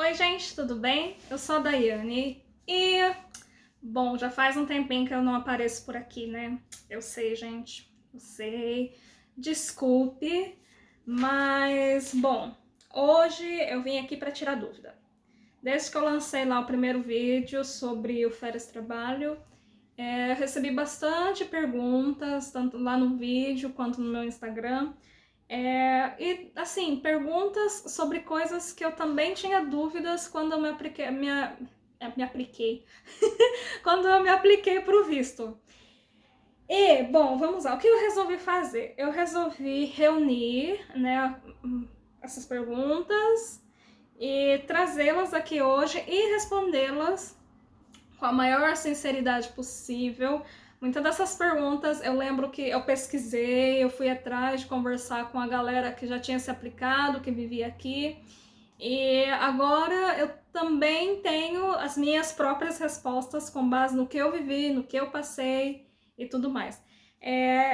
Oi, gente, tudo bem? Eu sou a Daiane e, bom, já faz um tempinho que eu não apareço por aqui, né? Eu sei, gente, eu sei. Desculpe, mas, bom, hoje eu vim aqui para tirar dúvida. Desde que eu lancei lá o primeiro vídeo sobre o Férias Trabalho, recebi bastante perguntas, tanto lá no vídeo quanto no meu Instagram. E assim, perguntas sobre coisas que eu também tinha dúvidas quando eu me apliquei. Quando eu me apliquei para o visto. E, bom, vamos lá. O que eu resolvi fazer? Eu resolvi reunir, né, essas perguntas e trazê-las aqui hoje e respondê-las com a maior sinceridade possível. Muitas dessas perguntas eu lembro que eu pesquisei, eu fui atrás de conversar com a galera que já tinha se aplicado, que vivia aqui. E agora eu também tenho as minhas próprias respostas com base no que eu vivi, no que eu passei e tudo mais.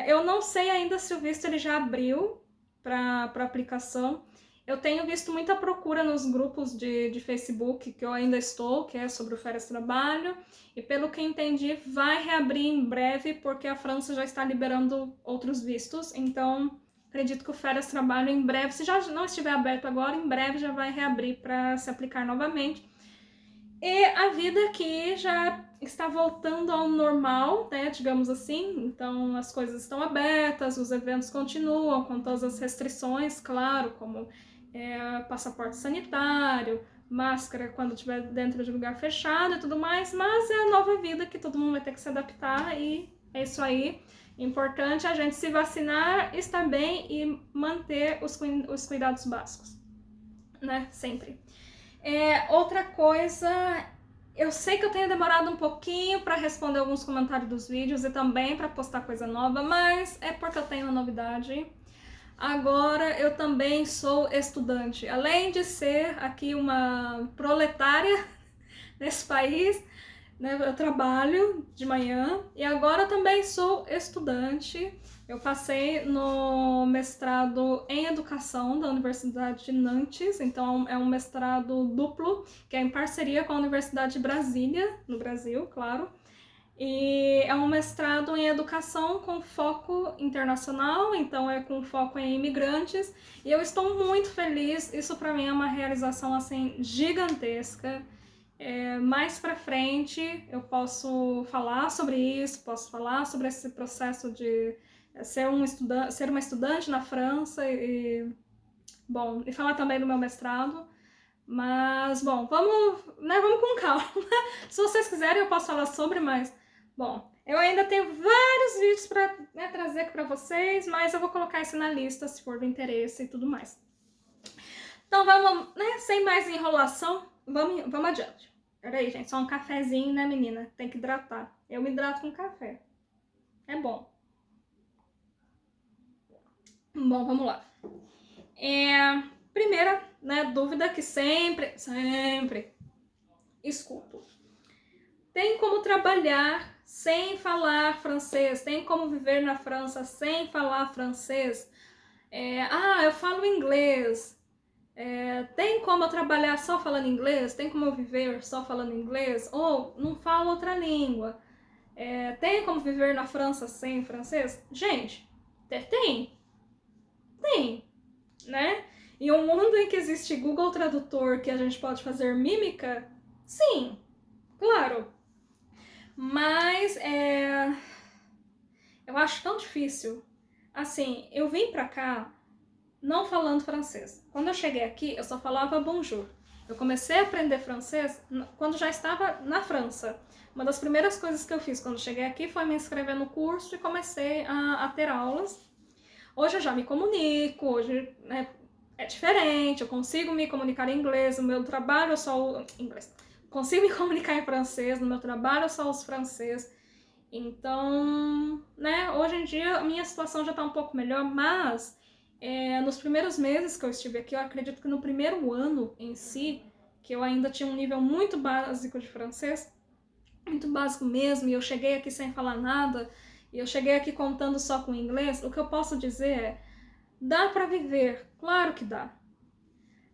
Eu não sei ainda se o visto ele já abriu para aplicação. Eu tenho visto muita procura nos grupos de Facebook que eu ainda estou, que é sobre o Férias Trabalho, e pelo que entendi, vai reabrir em breve, porque a França já está liberando outros vistos, então acredito que o Férias Trabalho em breve, se já não estiver aberto agora, em breve já vai reabrir para se aplicar novamente. E a vida aqui já está voltando ao normal, né, digamos assim, então as coisas estão abertas, os eventos continuam com todas as restrições, claro, como passaporte sanitário, máscara quando estiver dentro de lugar fechado e tudo mais, mas é a nova vida que todo mundo vai ter que se adaptar e é isso aí. Importante a gente se vacinar, estar bem e manter os cuidados básicos, né, sempre. Outra coisa, eu sei que eu tenho demorado um pouquinho para responder alguns comentários dos vídeos e também para postar coisa nova, mas é porque eu tenho uma novidade. Agora eu também sou estudante. Além de ser aqui uma proletária nesse país, né, eu trabalho de manhã e agora eu também sou estudante. Eu passei no mestrado em educação da Universidade de Nantes, então é um mestrado duplo, que é em parceria com a Universidade de Brasília, no Brasil, claro. E é um mestrado em educação com foco internacional, então é com foco em imigrantes. E eu estou muito feliz, isso para mim é uma realização assim gigantesca. Mais pra frente eu posso falar sobre isso, posso falar sobre esse processo de ser uma estudante na França bom, e falar também do meu mestrado. Mas, bom, vamos com calma. Se vocês quiserem, eu posso falar sobre, mas, bom, eu ainda tenho vários vídeos para trazer aqui para vocês, mas eu vou colocar isso na lista se for do interesse e tudo mais. Então vamos, né, sem mais enrolação, vamos adiante. Peraí, gente, só um cafezinho, né, menina? Tem que hidratar. Eu me hidrato com café. É bom. Bom, vamos lá. Primeira, né, dúvida que sempre escuto. Tem como trabalhar sem falar francês? Tem como viver na França sem falar francês? Eu falo inglês. Tem como eu trabalhar só falando inglês? Tem como eu viver só falando inglês? Ou não falo outra língua? Tem como viver na França sem francês? Gente, tem, né? Em um mundo em que existe Google Tradutor, que a gente pode fazer mímica, sim, claro. Mas eu acho tão difícil. Assim, eu vim pra cá não falando francês. Quando eu cheguei aqui, eu só falava bonjour. Eu comecei a aprender francês quando já estava na França. Uma das primeiras coisas que eu fiz quando cheguei aqui foi me inscrever no curso e comecei a ter aulas. Hoje eu já me comunico, hoje é diferente, eu consigo me comunicar em inglês, no meu trabalho eu só uso inglês. Consigo me comunicar em francês, no meu trabalho eu só uso francês. Então, né, hoje em dia a minha situação já está um pouco melhor, mas nos primeiros meses que eu estive aqui, eu acredito que no primeiro ano em si, que eu ainda tinha um nível muito básico de francês, muito básico mesmo, e eu cheguei aqui sem falar nada, e eu cheguei aqui contando só com inglês, o que eu posso dizer é, dá para viver, claro que dá.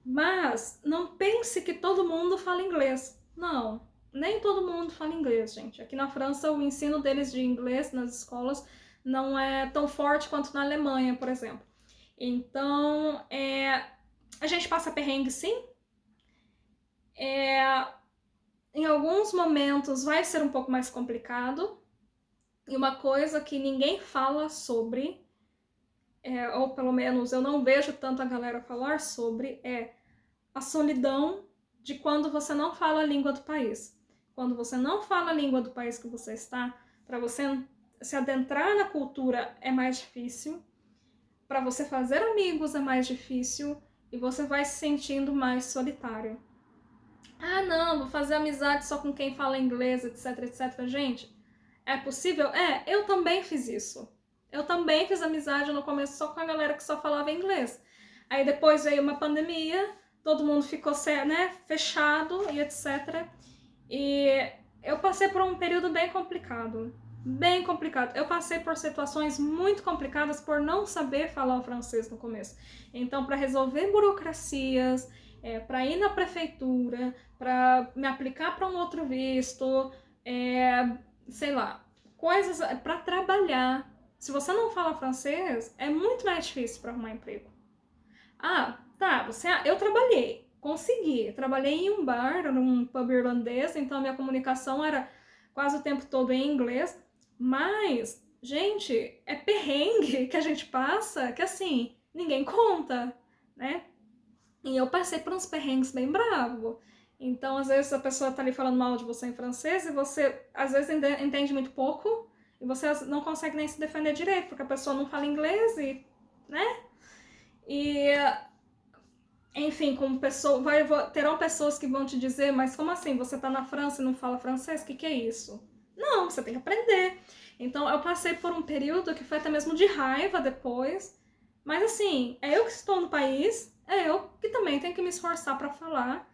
Mas não pense que todo mundo fala inglês. Não, nem todo mundo fala inglês, gente. Aqui na França, o ensino deles de inglês nas escolas não é tão forte quanto na Alemanha, por exemplo. Então, a gente passa perrengue, sim. Em alguns momentos vai ser um pouco mais complicado. E uma coisa que ninguém fala sobre, ou pelo menos eu não vejo tanto a galera falar sobre, é a solidão de quando você não fala a língua do país. Quando você não fala a língua do país que você está, para você se adentrar na cultura é mais difícil, para você fazer amigos é mais difícil e você vai se sentindo mais solitário. Ah, não, vou fazer amizade só com quem fala inglês, etc, etc. Gente, é possível? Eu também fiz isso. Eu também fiz amizade no começo só com a galera que só falava inglês. Aí depois veio uma pandemia, todo mundo ficou, né, fechado e etc. E eu passei por um período bem complicado. Bem complicado. Eu passei por situações muito complicadas por não saber falar o francês no começo. Então, para resolver burocracias, para ir na prefeitura, para me aplicar para um outro visto, sei lá, coisas para trabalhar. Se você não fala francês, é muito mais difícil para arrumar emprego. Ah, tá, eu trabalhei, consegui. Trabalhei em um bar, num pub irlandês, então a minha comunicação era quase o tempo todo em inglês. Mas, gente, é perrengue que a gente passa que assim, ninguém conta, né? E eu passei por uns perrengues bem bravos. Então, às vezes a pessoa tá ali falando mal de você em francês e você, às vezes, entende muito pouco e você não consegue nem se defender direito, porque a pessoa não fala inglês e, né? E, enfim, como pessoa, terão pessoas que vão te dizer, mas como assim? Você tá na França e não fala francês? O que é isso? Não, você tem que aprender. Então, eu passei por um período que foi até mesmo de raiva depois. Mas assim, é eu que estou no país, é eu que também tenho que me esforçar para falar.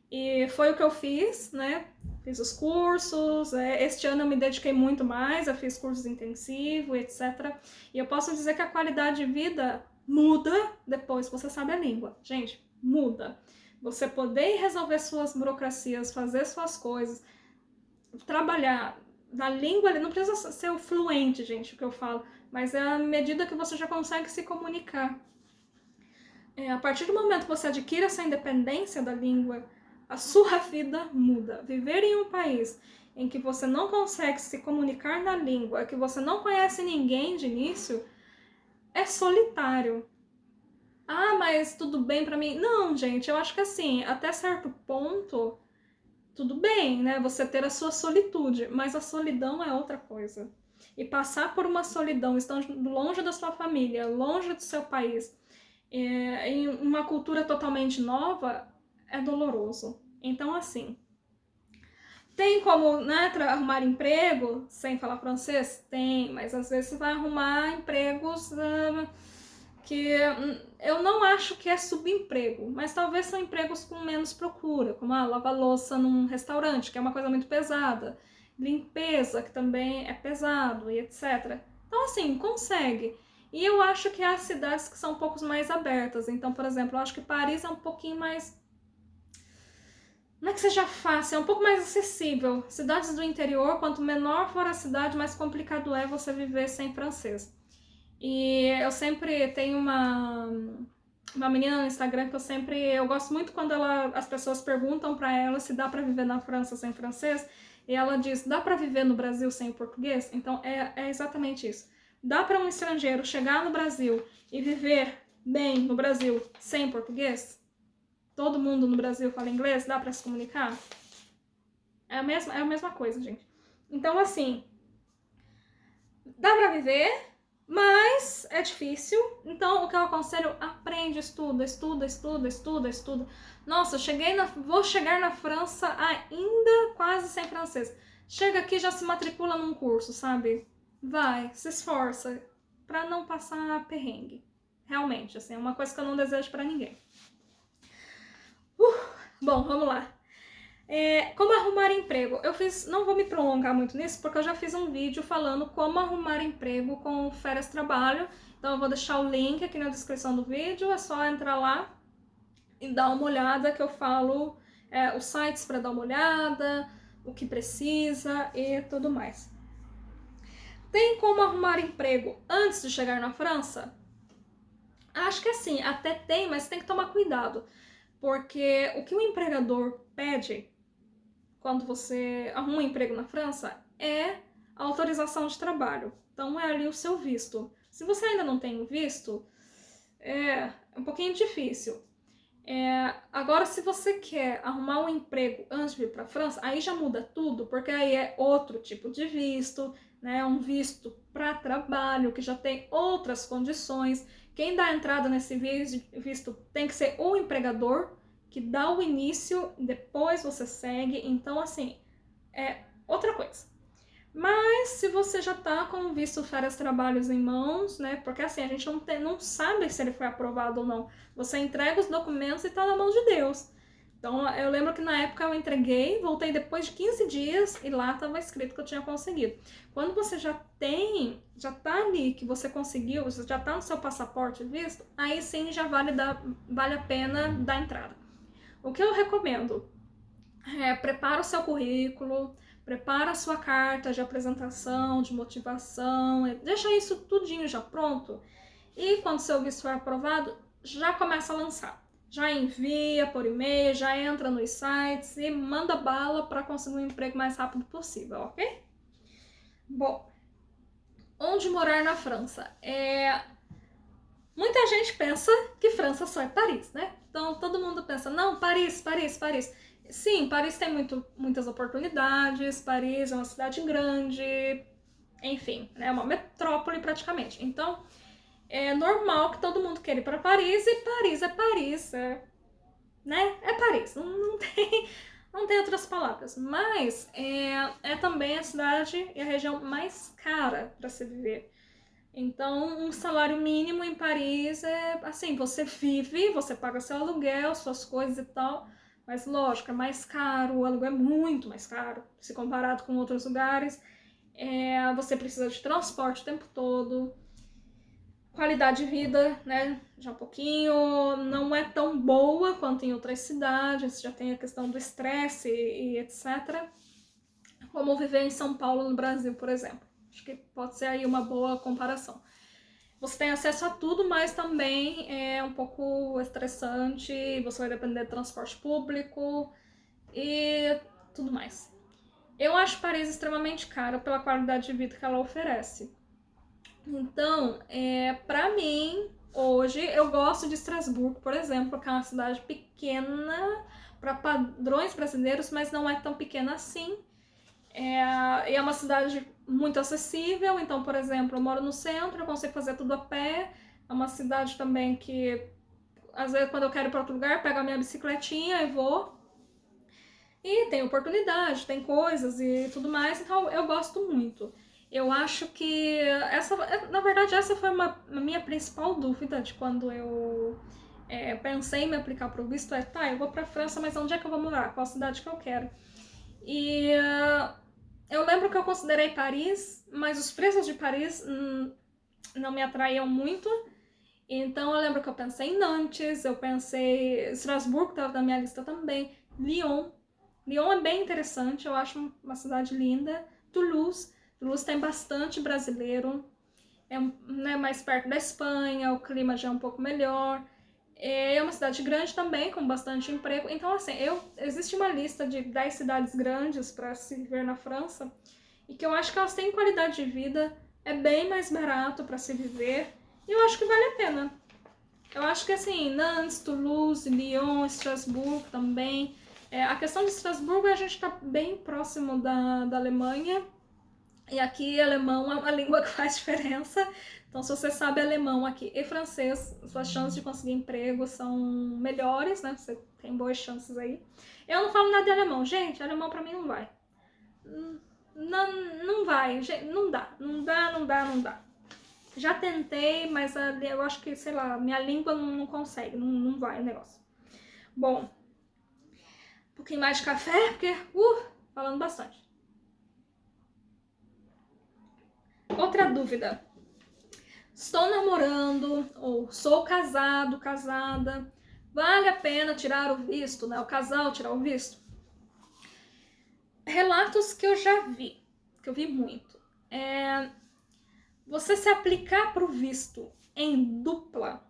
E foi o que eu fiz, né? Fiz os cursos, este ano eu me dediquei muito mais, eu fiz cursos intensivos, etc. E eu posso dizer que a qualidade de vida muda depois que você sabe a língua. Gente, muda. Você poder resolver suas burocracias, fazer suas coisas, trabalhar na língua, não precisa ser o fluente, gente, o que eu falo, mas é à medida que você já consegue se comunicar. A partir do momento que você adquire essa independência da língua, a sua vida muda. Viver em um país em que você não consegue se comunicar na língua, que você não conhece ninguém de início, é solitário. Ah, mas tudo bem pra mim? Não, gente, eu acho que assim, até certo ponto, tudo bem, né? Você ter a sua solitude, mas a solidão é outra coisa. E passar por uma solidão, estando longe da sua família, longe do seu país, em uma cultura totalmente nova, é doloroso. Então, assim, tem como, né, arrumar emprego sem falar francês? Tem, mas às vezes você vai arrumar empregos que eu não acho que é subemprego, mas talvez são empregos com menos procura, como lavar louça num restaurante, que é uma coisa muito pesada, limpeza, que também é pesado, e etc. Então, assim, consegue. E eu acho que há cidades que são um pouco mais abertas. Então, por exemplo, eu acho que Paris é um pouquinho mais... Não é que seja fácil, é um pouco mais acessível. Cidades do interior, quanto menor for a cidade, mais complicado é você viver sem francês. E eu sempre tenho uma menina no Instagram que eu gosto muito quando as pessoas perguntam pra ela se dá pra viver na França sem francês, e ela diz, dá pra viver no Brasil sem o português? Então é exatamente isso. Dá pra um estrangeiro chegar no Brasil e viver bem no Brasil sem português? Todo mundo no Brasil fala inglês? Dá pra se comunicar? É a mesma coisa, gente. Então, assim, dá pra viver, mas é difícil. Então, o que eu aconselho, aprende, estuda. Nossa, vou chegar na França ainda quase sem francês. Chega aqui, já se matricula num curso, sabe? Vai, se esforça pra não passar perrengue. Realmente, assim, é uma coisa que eu não desejo pra ninguém. Bom, vamos lá. Como arrumar emprego? Não vou me prolongar muito nisso, porque eu já fiz um vídeo falando como arrumar emprego com férias trabalho. Então eu vou deixar o link aqui na descrição do vídeo, é só entrar lá e dá uma olhada, que eu falo os sites para dar uma olhada, o que precisa e tudo mais. Tem como arrumar emprego antes de chegar na França? Acho que assim, até tem, mas tem que tomar cuidado. Porque o que o empregador pede quando você arruma um emprego na França é a autorização de trabalho. Então é ali o seu visto. Se você ainda não tem o visto, é um pouquinho difícil. Agora, se você quer arrumar um emprego antes de vir para a França, aí já muda tudo, porque aí é outro tipo de visto, né? Um visto para trabalho, que já tem outras condições. Quem dá entrada nesse visto tem que ser o empregador, que dá o início, depois você segue. Então, assim, é outra coisa. Mas se você já tá com o visto férias trabalhos em mãos, né? Porque assim, a gente não sabe se ele foi aprovado ou não. Você entrega os documentos e tá na mão de Deus. Então, eu lembro que na época eu entreguei, voltei depois de 15 dias e lá estava escrito que eu tinha conseguido. Quando você já tá ali, que você conseguiu, você já tá no seu passaporte visto, aí sim já vale a pena dar entrada. O que eu recomendo? Prepara o seu currículo, prepara a sua carta de apresentação, de motivação, deixa isso tudinho já pronto. E quando seu visto for aprovado, já começa a lançar. Já envia por e-mail, já entra nos sites e manda bala para conseguir um emprego o mais rápido possível, ok? Bom, onde morar na França? Muita gente pensa que França só é Paris, né? Então todo mundo pensa, não, Paris, Paris, Paris. Sim, Paris tem muitas oportunidades, Paris é uma cidade grande, enfim, é uma metrópole praticamente. Então é normal que todo mundo queira ir para Paris, e Paris é Paris, né? É Paris, não tem outras palavras. Mas é também a cidade e a região mais cara para se viver. Então, um salário mínimo em Paris é assim, você vive, você paga seu aluguel, suas coisas e tal, mas lógico, é mais caro, o aluguel é muito mais caro, se comparado com outros lugares. Você precisa de transporte o tempo todo, qualidade de vida, né, já um pouquinho, não é tão boa quanto em outras cidades, já tem a questão do estresse e etc. Como viver em São Paulo, no Brasil, por exemplo. Acho que pode ser aí uma boa comparação. Você tem acesso a tudo, mas também é um pouco estressante, você vai depender de transporte público e tudo mais. Eu acho Paris extremamente caro pela qualidade de vida que ela oferece. Então, pra mim, hoje, eu gosto de Estrasburgo, por exemplo, que é uma cidade pequena para padrões brasileiros, mas não é tão pequena assim. É uma cidade muito acessível, então, por exemplo, eu moro no centro, eu consigo fazer tudo a pé. É uma cidade também que, às vezes, quando eu quero ir para outro lugar, pego a minha bicicletinha e vou. E tem oportunidade, tem coisas e tudo mais, então eu gosto muito. Eu acho que na verdade, essa foi a minha principal dúvida de quando eu pensei em me aplicar para o visto. Tá, eu vou para a França, mas onde é que eu vou morar? Qual cidade que eu quero? E eu lembro que eu considerei Paris, mas os preços de Paris não me atraíam muito. Então eu lembro que eu pensei em Nantes, eu pensei Estrasburgo, estava na minha lista também, Lyon. Lyon é bem interessante, eu acho uma cidade linda. Toulouse tem bastante brasileiro, né, mais perto da Espanha, o clima já é um pouco melhor. É uma cidade grande também, com bastante emprego. Então, assim, existe uma lista de 10 cidades grandes para se viver na França e que eu acho que elas têm qualidade de vida, é bem mais barato para se viver e eu acho que vale a pena. Eu acho que, assim, Nantes, Toulouse, Lyon, Estrasburgo também. A questão de Estrasburgo, a gente está bem próximo da Alemanha. E aqui alemão é uma língua que faz diferença. Então, se você sabe alemão aqui e francês, suas chances de conseguir emprego são melhores, né? Você tem boas chances aí. Eu não falo nada de alemão. Gente, alemão pra mim não vai. Não, não vai. Não dá. Não dá, não dá, não dá. Já tentei, mas eu acho que, sei lá, minha língua não consegue. Não vai o negócio. Bom, um pouquinho mais de café, porque, falando bastante. Outra dúvida. Estou namorando ou sou casado, casada, vale a pena tirar o visto, né? O casal tirar o visto? Relatos que eu já vi, que eu vi muito, você se aplicar para o visto em dupla,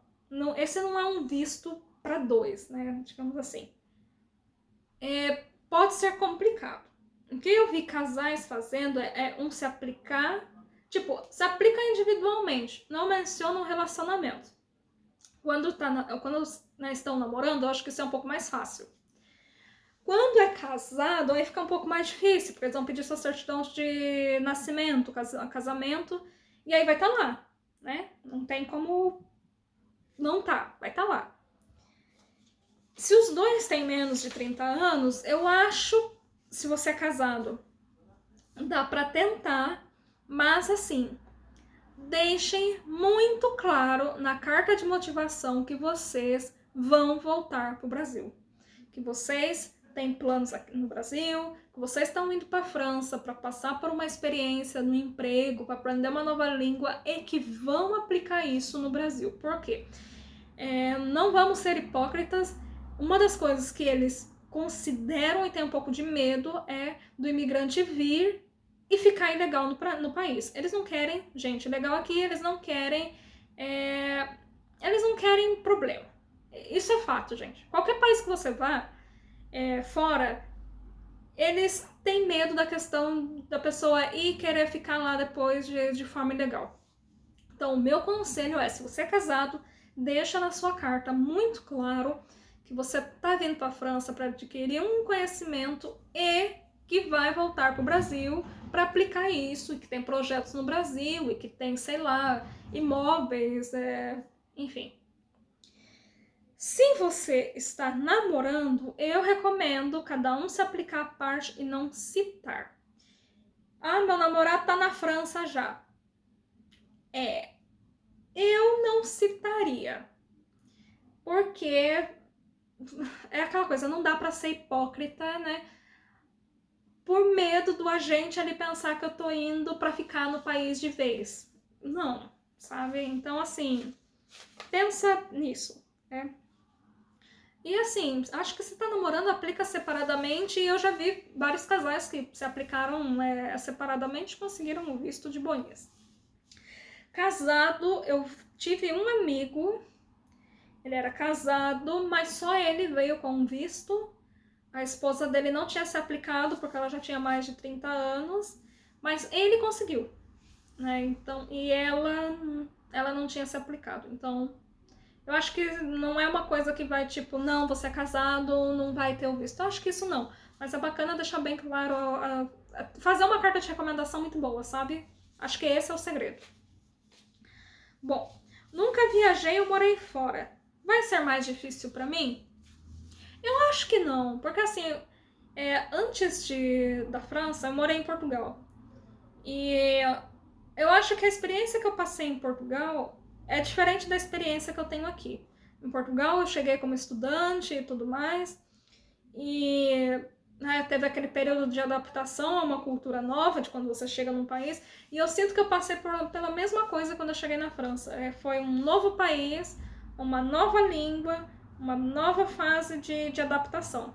esse não é um visto para dois, né? Digamos assim. Pode ser complicado. O que eu vi casais fazendo é um se aplicar, tipo, se aplica individualmente, não menciona um relacionamento. Quando estão namorando, eu acho que isso é um pouco mais fácil. Quando é casado, aí fica um pouco mais difícil, porque eles vão pedir sua certidão de nascimento, casamento, e aí vai estar lá, né? Não tem como não tá, vai estar lá. Se os dois têm menos de 30 anos, eu acho, se você é casado, dá pra tentar, mas assim, deixem muito claro na carta de motivação que vocês vão voltar pro Brasil. Que vocês têm planos aqui no Brasil, que vocês estão indo para a França para passar por uma experiência no emprego, para aprender uma nova língua e que vão aplicar isso no Brasil. Por quê? Não vamos ser hipócritas. Uma das coisas que eles consideram e têm um pouco de medo é do imigrante vir e ficar ilegal no país. Eles não querem gente legal aqui, eles não querem problema. Isso é fato, gente. Qualquer país que você vá fora, eles têm medo da questão da pessoa ir querer ficar lá depois de forma ilegal. Então, o meu conselho é, se você é casado, deixa na sua carta muito claro que você está vindo para a França para adquirir um conhecimento e que vai voltar para o Brasil para aplicar isso, e que tem projetos no Brasil, e que tem, sei lá, imóveis, enfim. Se você está namorando, eu recomendo cada um se aplicar a parte e não citar. Ah, meu namorado tá na França já. Eu não citaria. Porque é aquela coisa, não dá pra ser hipócrita, né? Por medo do agente ali pensar que eu tô indo pra ficar no país de vez. Não, sabe? Então, assim, pensa nisso, né? E assim, acho que se tá namorando, aplica separadamente, e eu já vi vários casais que se aplicaram separadamente e conseguiram o visto de boinhas. Casado, eu tive um amigo, ele era casado, mas só ele veio com visto. A esposa dele não tinha se aplicado, porque ela já tinha mais de 30 anos, mas ele conseguiu, né? Então, e ela não tinha se aplicado, então... Eu acho que não é uma coisa que vai, tipo, não, você é casado, não vai ter o visto. Eu acho que isso não. Mas é bacana deixar bem claro, fazer uma carta de recomendação muito boa, sabe? Acho que esse é o segredo. Bom, nunca viajei ou morei fora. Vai ser mais difícil pra mim? Eu acho que não, porque assim, antes da França, eu morei em Portugal. E eu acho que a experiência que eu passei em Portugal é diferente da experiência que eu tenho aqui. Em Portugal eu cheguei como estudante e tudo mais, e teve aquele período de adaptação a uma cultura nova, de quando você chega num país, e eu sinto que eu passei pela mesma coisa quando eu cheguei na França. Foi um novo país, uma nova língua, uma nova fase de adaptação.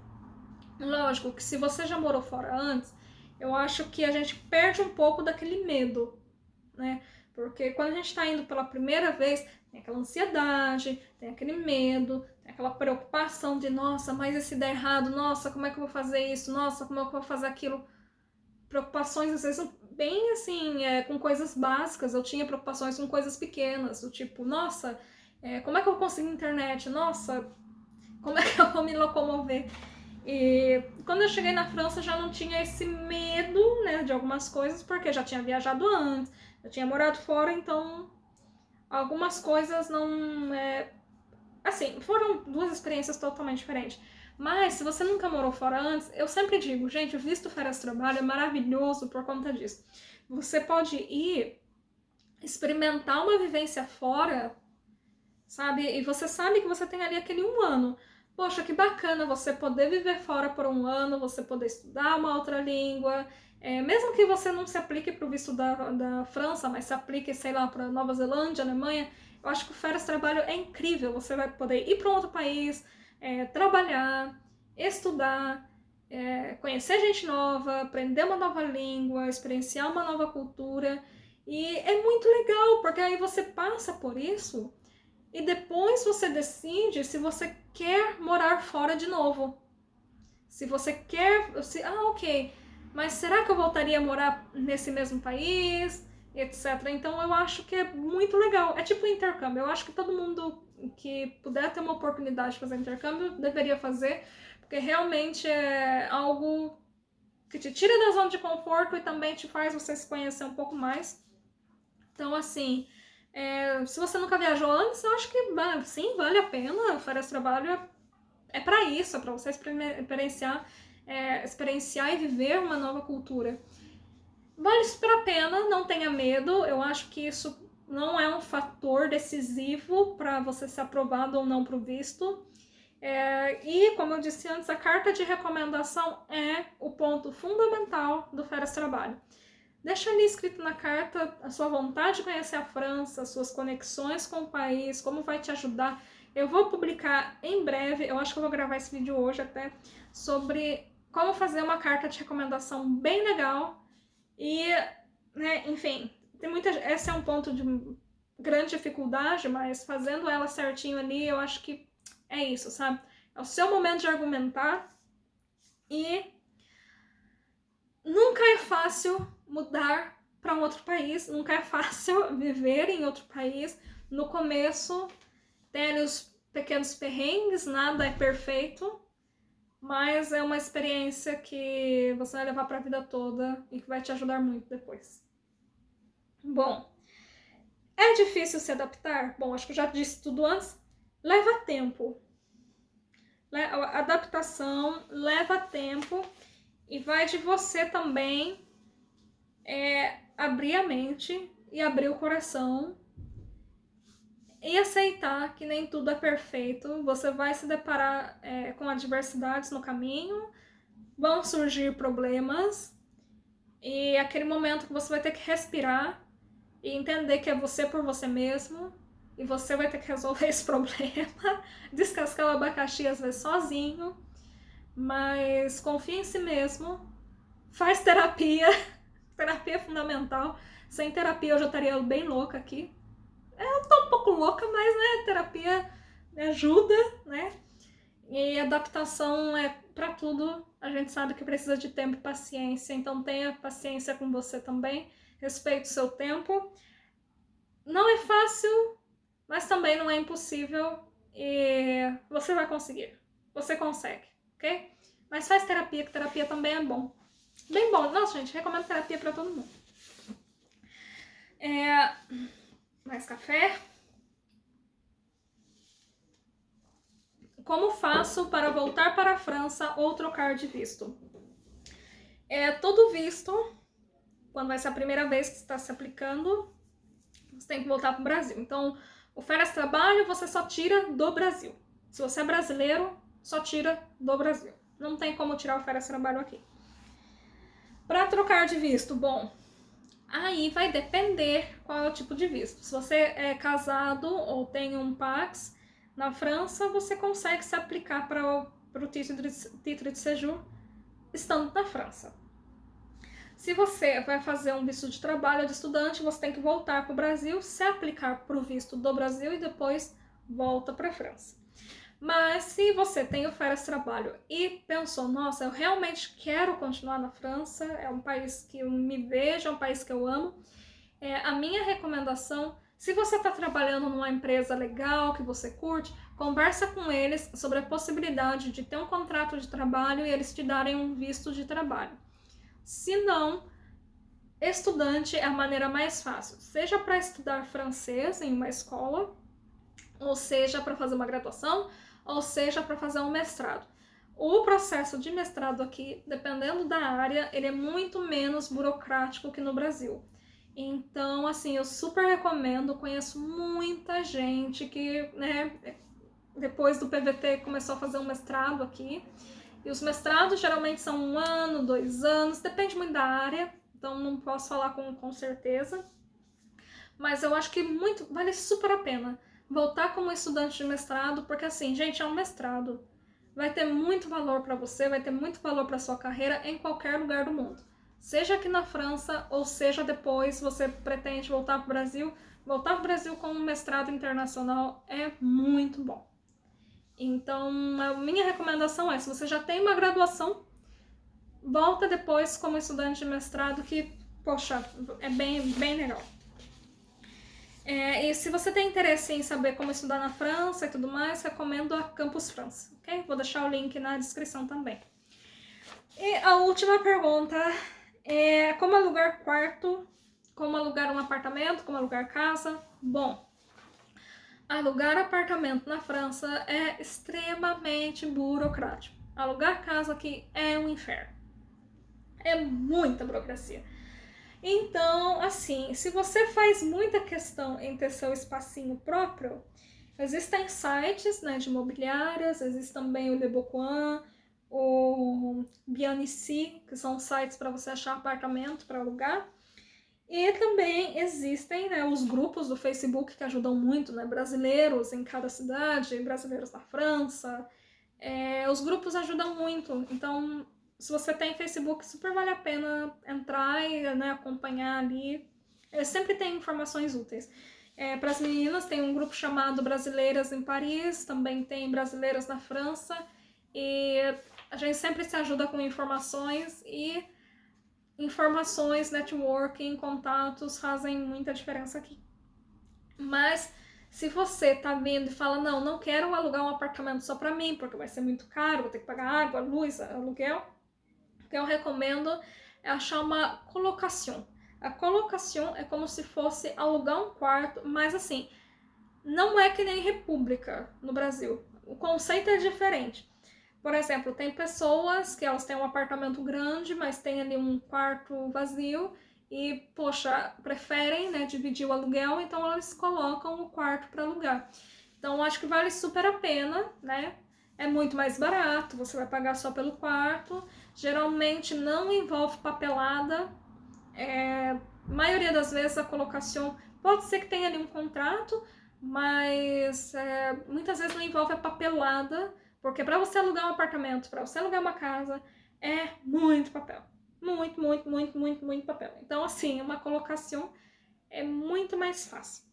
Lógico que se você já morou fora antes, eu acho que a gente perde um pouco daquele medo, né? Porque quando a gente está indo pela primeira vez, tem aquela ansiedade, tem aquele medo, tem aquela preocupação de, nossa, mas e se der errado? Nossa, como é que eu vou fazer isso? Nossa, como é que eu vou fazer aquilo? Preocupações, às vezes, bem assim, com coisas básicas. Eu tinha preocupações com coisas pequenas, do tipo, nossa, como é que eu vou conseguir internet? Nossa, como é que eu vou me locomover? E quando eu cheguei na França, já não tinha esse medo, né, de algumas coisas, porque já tinha viajado antes, eu tinha morado fora, então algumas coisas não... assim, foram duas experiências totalmente diferentes. Mas, se você nunca morou fora antes, eu sempre digo, gente, o visto férias trabalho é maravilhoso por conta disso. Você pode ir experimentar uma vivência fora, sabe? E você sabe que você tem ali aquele 1 ano. Poxa, que bacana você poder viver fora por 1 ano, você poder estudar uma outra língua, mesmo que você não se aplique para o visto da França, mas se aplique, sei lá, para Nova Zelândia, Alemanha, eu acho que o férias trabalho é incrível. Você vai poder ir para um outro país, trabalhar, estudar, conhecer gente nova, aprender uma nova língua, experienciar uma nova cultura. E é muito legal, porque aí você passa por isso e depois você decide se você quer morar fora de novo. Se você quer... ok, mas será que eu voltaria a morar nesse mesmo país? Etc. Então eu acho que é muito legal. É tipo intercâmbio. Eu acho que todo mundo que puder ter uma oportunidade de fazer intercâmbio deveria fazer, porque realmente é algo que te tira da zona de conforto e também te faz você se conhecer um pouco mais. Então, assim, se você nunca viajou antes, eu acho que sim, vale a pena. Férias trabalho é para isso, é para você experienciar e viver uma nova cultura. Vale super a pena, não tenha medo. Eu acho que isso não é um fator decisivo para você ser aprovado ou não para o visto. E, como eu disse antes, a carta de recomendação é o ponto fundamental do Férias Trabalho. Deixa ali escrito na carta a sua vontade de conhecer a França, suas conexões com o país, como vai te ajudar. Eu vou publicar em breve, eu acho que eu vou gravar esse vídeo hoje até, sobre como fazer uma carta de recomendação bem legal. E, né, enfim, esse é um ponto de grande dificuldade, mas fazendo ela certinho ali, eu acho que é isso, sabe? É o seu momento de argumentar e nunca é fácil mudar para um outro país, nunca é fácil viver em outro país. No começo tem os pequenos perrengues, nada é perfeito, mas é uma experiência que você vai levar para a vida toda e que vai te ajudar muito depois. Bom, é difícil se adaptar? Bom, acho que eu já disse tudo antes. Leva tempo. A adaptação leva tempo e vai de você também abrir a mente e abrir o coração e aceitar que nem tudo é perfeito. Você vai se deparar com adversidades no caminho, vão surgir problemas e aquele momento que você vai ter que respirar e entender que é você por você mesmo e você vai ter que resolver esse problema, descascar o abacaxi às vezes sozinho, mas confia em si mesmo, faz terapia. Terapia é fundamental. Sem terapia eu já estaria bem louca aqui. Eu tô um pouco louca, mas né, terapia ajuda, né? E adaptação é pra tudo. A gente sabe que precisa de tempo e paciência, então tenha paciência com você também. Respeite o seu tempo. Não é fácil, mas também não é impossível e você vai conseguir. Você consegue, ok? Mas faz terapia, que terapia também é bom. Bem bom. Nossa, gente, recomendo terapia pra todo mundo. Mais café. Como faço para voltar para a França ou trocar de visto? Todo visto, quando vai ser a primeira vez que está se aplicando, você tem que voltar para o Brasil. Então, o Férias Trabalho você só tira do Brasil. Se você é brasileiro, só tira do Brasil. Não tem como tirar o Férias Trabalho aqui. Para trocar de visto, bom, aí vai depender qual é o tipo de visto. Se você é casado ou tem um Pax na França, você consegue se aplicar para o título de séjour estando na França. Se você vai fazer um visto de trabalho ou de estudante, você tem que voltar para o Brasil, se aplicar para o visto do Brasil e depois volta para a França. Mas se você tem o Férias Trabalho e pensou, nossa, eu realmente quero continuar na França, é um país que eu me vejo, é um país que eu amo, a minha recomendação, se você está trabalhando numa empresa legal, que você curte, conversa com eles sobre a possibilidade de ter um contrato de trabalho e eles te darem um visto de trabalho. Se não, estudante é a maneira mais fácil, seja para estudar francês em uma escola, ou seja para fazer uma graduação, ou seja para fazer um mestrado. O processo de mestrado aqui, dependendo da área, ele é muito menos burocrático que no Brasil. Então, assim, eu super recomendo, conheço muita gente que, né, depois do PVT começou a fazer um mestrado aqui. E os mestrados geralmente são 1 ano, 2 anos, depende muito da área, então não posso falar com certeza. Mas eu acho que vale super a pena voltar como estudante de mestrado, porque assim, gente, é um mestrado. vai ter muito valor para você, vai ter muito valor para sua carreira em qualquer lugar do mundo. Seja aqui na França, ou seja depois você pretende voltar para o Brasil. Voltar para o Brasil com um mestrado internacional é muito bom. Então, a minha recomendação é, se você já tem uma graduação, volta depois como estudante de mestrado, que, poxa, é bem legal. E se você tem interesse em saber como estudar na França e tudo mais, recomendo a Campus France, ok? Vou deixar o link na descrição também. E a última pergunta é como alugar quarto, como alugar um apartamento, como alugar casa. Bom, alugar apartamento na França é extremamente burocrático. Alugar casa aqui é um inferno. É muita burocracia. Então, assim, se você faz muita questão em ter seu espacinho próprio, existem sites, né, de imobiliárias, existe também o Leboncoin, o Bianici, que são sites para você achar apartamento para alugar. E também existem, né, os grupos do Facebook que ajudam muito, né, brasileiros em cada cidade, brasileiros na França. Os grupos ajudam muito, então se você tem Facebook, super vale a pena entrar e, né, acompanhar ali. Sempre tem informações úteis. Para as meninas tem um grupo chamado Brasileiras em Paris, também tem Brasileiras na França, e a gente sempre se ajuda com informações, e informações, networking, contatos fazem muita diferença aqui. Mas se você tá vendo e fala, não quero alugar um apartamento só para mim, porque vai ser muito caro, vou ter que pagar água, luz, aluguel, o que eu recomendo é achar uma colocação. A colocação é como se fosse alugar um quarto, mas assim, não é que nem república no Brasil. O conceito é diferente. Por exemplo, tem pessoas que elas têm um apartamento grande, mas tem ali um quarto vazio e, poxa, preferem, né, dividir o aluguel, então eles colocam o quarto para alugar. Então, acho que vale super a pena, né? É muito mais barato, você vai pagar só pelo quarto. Geralmente não envolve papelada. Maioria das vezes a colocação pode ser que tenha ali um contrato, mas muitas vezes não envolve a papelada, porque para você alugar um apartamento, para você alugar uma casa, é muito papel. Muito papel. Então, assim, uma colocação é muito mais fácil.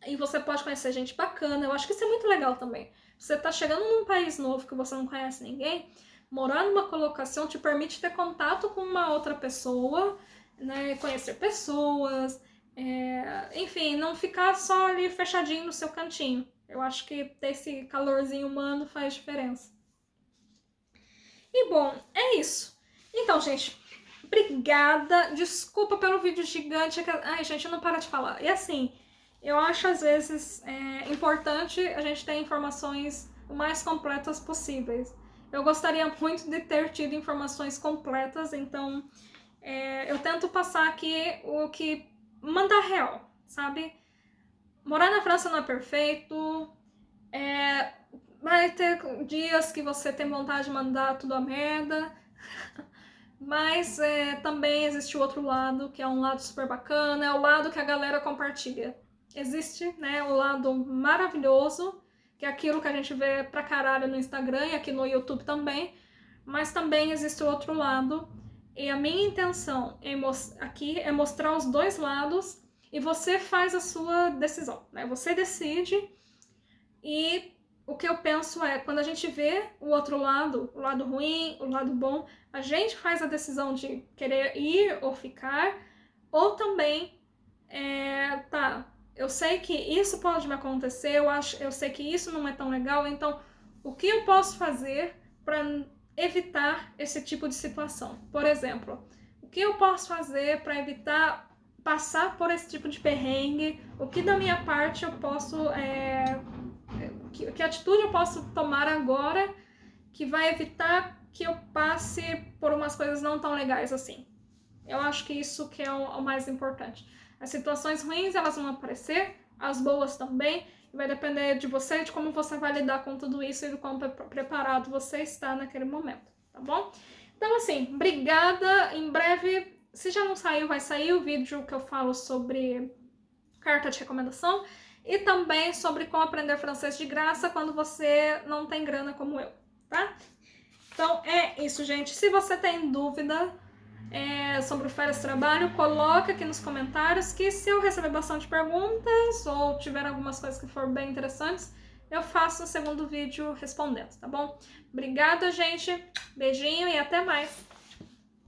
E você pode conhecer gente bacana, eu acho que isso é muito legal também. Você tá chegando num país novo que você não conhece ninguém, morar numa colocação te permite ter contato com uma outra pessoa, né, conhecer pessoas, enfim, não ficar só ali fechadinho no seu cantinho. Eu acho que ter esse calorzinho humano faz diferença. E bom, é isso. Então, gente, obrigada. Desculpa pelo vídeo gigante. Ai, gente, não para de falar. E assim, eu acho às vezes importante a gente ter informações o mais completas possíveis. Eu gostaria muito de ter tido informações completas, então eu tento passar aqui o que manda real, sabe? Morar na França não é perfeito, vai ter dias que você tem vontade de mandar tudo a merda, mas também existe o outro lado, que é um lado super bacana, é o lado que a galera compartilha. Existe, né, o lado maravilhoso, que é aquilo que a gente vê pra caralho no Instagram e aqui no YouTube também, mas também existe o outro lado, e a minha intenção aqui é mostrar os dois lados, e você faz a sua decisão, né? Você decide, e o que eu penso é, quando a gente vê o outro lado, o lado ruim, o lado bom, a gente faz a decisão de querer ir ou ficar, ou também, tá, eu sei que isso pode me acontecer, eu sei que isso não é tão legal, então o que eu posso fazer para evitar esse tipo de situação? Por exemplo, o que eu posso fazer para evitar passar por esse tipo de perrengue? O que da minha parte eu posso que atitude eu posso tomar agora que vai evitar que eu passe por umas coisas não tão legais assim? Eu acho que isso que é o mais importante. As situações ruins, elas vão aparecer, as boas também, e vai depender de você, de como você vai lidar com tudo isso e do quão preparado você está naquele momento, tá bom? Então, assim, obrigada. Em breve, se já não saiu, vai sair o vídeo que eu falo sobre carta de recomendação e também sobre como aprender francês de graça quando você não tem grana como eu. tá? Então é isso, gente. Se você tem dúvida sobre o Férias Trabalho, coloca aqui nos comentários que se eu receber bastante perguntas ou tiver algumas coisas que for bem interessantes, eu faço um segundo vídeo respondendo, tá bom? Obrigada, gente. Beijinho e até mais.